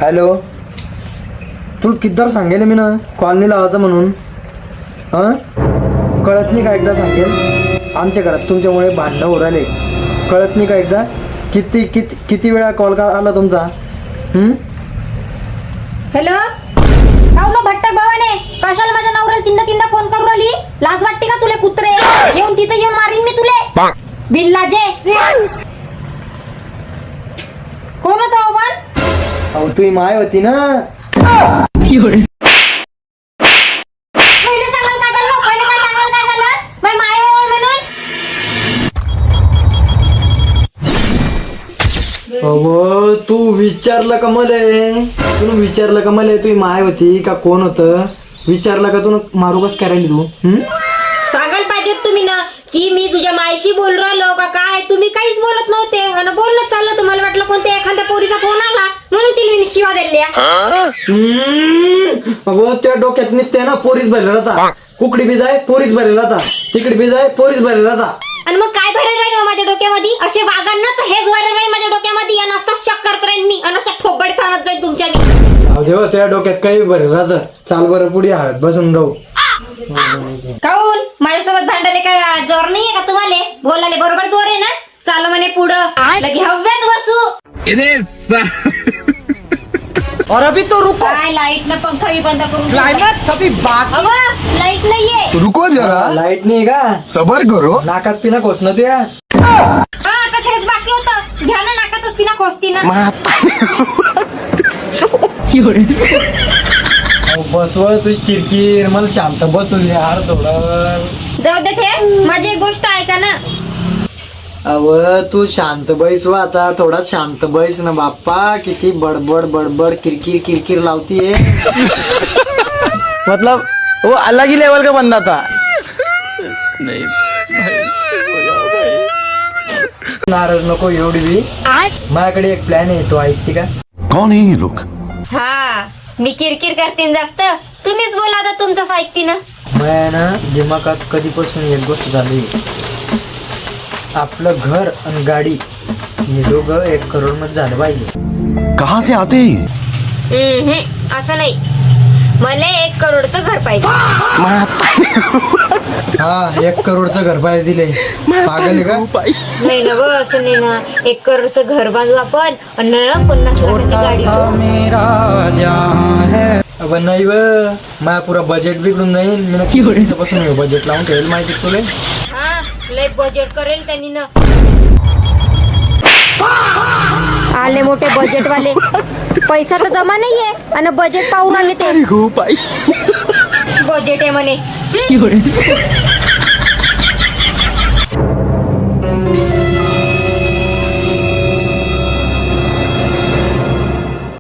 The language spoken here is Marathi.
हॅलो, तू कितीदा सांगेल मी ना कॉलनी लावायचं म्हणून. हां, कळत नाही का? एकदा सांगेल आमच्या घरात तुमच्यामुळे भांडणं होऊ राहिले. कळत नाही का? एकदा किती किती किती वेळा कॉल का आला तुमचा? हॅलो, काऊन भट्टक भावाने कशाला माझ्या नवऱ्याला तीनदा फोन करून राहिली? लाज वाटते का तुले कुत्रे? येऊन तिथे येऊन मारीन मी तुले बिनलाजे. कोण होता पण? अहो तुही माय होती ना. पहिले सांगाल काय झालं? पहिले काय सांगाल काय झालं? बाई माय होय म्हणून. अहो तू विचारलं का मले? तू विचारलं का मले तुही माय होती का कोण होतं? विचारलं का? तू मारू कस करायली तू? सांगाल पाहिजे तुम्ही ना की मी तुझ्या मायशी बोल राहिलो का काय? तुम्ही काहीच बोलत नव्हते आणि बोलणं चाललं. तुम्हाला वाटलं कोणत्या एखाद्या पोरीचा फोन आला म्हणून तिला मी शिवा दिल्या. अगो त्या डोक्यात निसते ना पोरीस भरलेला होता. कुकडी बी जाय पोरीस भरलेला होता, तिकडे बी जाय पोरीस भरलेला होता. आणि मग काय भरेल राहील माझ्या डोक्यामध्ये? असे वागांना तर हेच भरेल राहील माझ्या डोक्यामध्ये. आणि असं शक करत राहील मी आणि असं थोबड थानत जाईल तुमच्या मी. अहो देवा, तुझ्या डोक्यात काही भरलेला होता. चाल बरं पुढे हवेत बसून राहू. काऊन माझ्यासोबत भांडायला काय जोर नाहीये का तुम्हाला? बोलायला बरोबर जोर आहे ना? चाल म्हणे पुढं लगे हव्यात बसू. और अभी तो रुको. काय लाईट न पंखा भी बंद करून क्लायमॅक्स अभी बाकी. लाईट नाहीये. रुको जरा, लाईट नाही का? सबर करो. नाकात पिना खोस ना तुया. हा आता तेच बाकी होतं. घ्या ना नाकातच पिना खोसती ना. बसव तू किरकिर, मला शांत बसू दे यार थोडं. जाऊ दे ते. माझी एक गोष्ट ऐका ना. अव तू शांत बैस व आता थोडा शांत बैस ना बाप्पा. किती बडबड बडबड किरकिर किरकिर लावतीये. मतलब वो अलग ही लेवल का बंदा था. नाराज नको एवढी बी. माझ्याकडे एक प्लॅन आहे, तो ऐकते का? कौन है ये लोग? हा, मी किरकिर करते जास्त. तुम्हीच बोला आता, तुमचंच ऐकते ना. माझ्या ना दिमागात कधीपासून एक गोष्ट झाली. आपलं घर आणि गाडी हे दोघं 1 करोड मध्ये झालं पाहिजे. कहाँ से आते हैं ये? असं नाही. मला 1 करोडचं घर पाहिजे. हा, 1 करोडचं घर पाहिजे दिले. पागल आहे का? नाही ना गं, असं नाही ना. 1 करोडचं घर बांधू आपण आणि 50 लाखाची गाडी. अब नाही व माझा पुरा बजेट बिघडून जाईल. मी नक्की बजेट लावून ठेवेल माहिती तुला. हा, लय बजेट करेल त्यांनी ना. आले मोठे बजेट वाले. पैसा तर जमा नाहीये आणि बजेट पाहून आले ते. बजेट आहे म्हणे.